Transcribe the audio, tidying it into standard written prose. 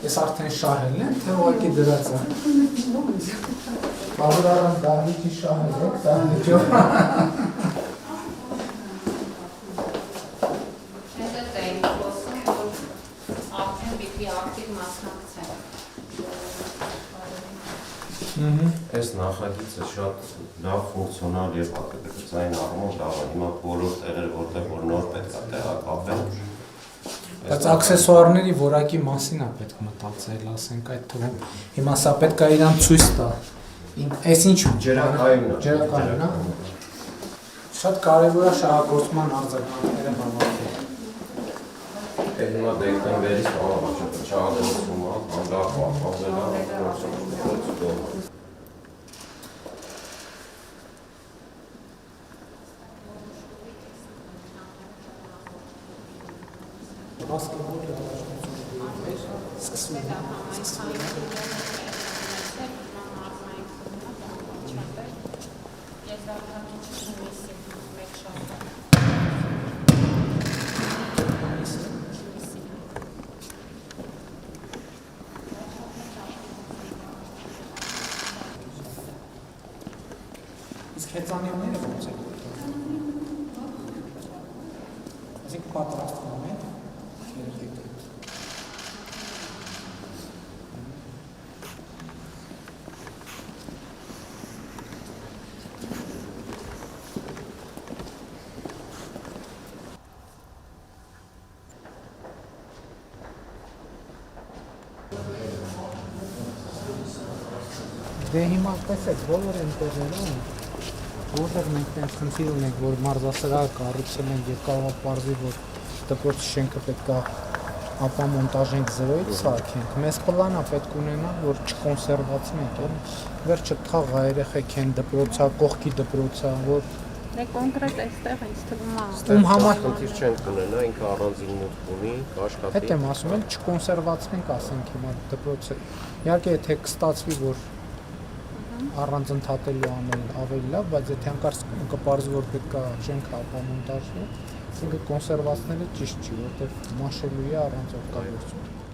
Ես արդեն շահել եմ, թե ուղղակի դրած է։ Բաղուրարան դահլիճի շահել եք, դահլիճով։ Հետդ էին խոսում, որ արդեն պիտի ակտիվ մասնակցեն։ Այս նախագիծը շատ լավ ֆունկցիոնալ եւ հատկացային առումով լավ է։ Հիմա բոլոր տեղերը, որտեղ որ նոր պետք է տեղակապեն, Բայց աքսեսուարների որակի մասին է պետք մտածել, ասենք այդ թվում։ Հիմա սա պետք է իրան ցույց տա։ Այս ինչու ջրակայունն է։ Ջրակայունն է։ Շատ կարևոր է շահագործման արձագանքները հավաքել։ Հիմա դեկտեմբերից չաղադրում է, լավ պահպանվել է, Իսկ հեծանիվները ոնց է։ Այսինքն պատրաստվում են երեխեքները։ Դե հիմա տեսեք, բոլոր են տեղերում, որտեղ մենք տենց խնդիր ունենք, որ մարզասրահը կառուցել ենք եւ կարող է պարզի, որ դպրոցի շենքը պետք է ապամոնտաժենք 0-ից սարքենք, մեզ պլանա պետք ունենա, որ չկոնսերվացնենք, էլի, վերջը թաղ երեխեք են դպրոցա, կողքի դպրոցա, որ Դե կոնկրետ այստեղ ինձ թվում է։ Ում համար խնդիր չենք կունենա, ինքը առանձին մուտք ունի, կաշխատի։ Հետ եմ ասում, էլ չկոնսերվացնենք, ասենք հիմա դպրոցը։ Իհարկե, եթե կստացվի, որ առանձնթատելու անել ավելի լավ, բայց եթե հանկարծ կպարզվի, որ պետք է շենքը ապամոնտաժի, ինքը կոնսերվացնելը ճիշտ չի, որտեղ մաշելու է առանց օգտագործում։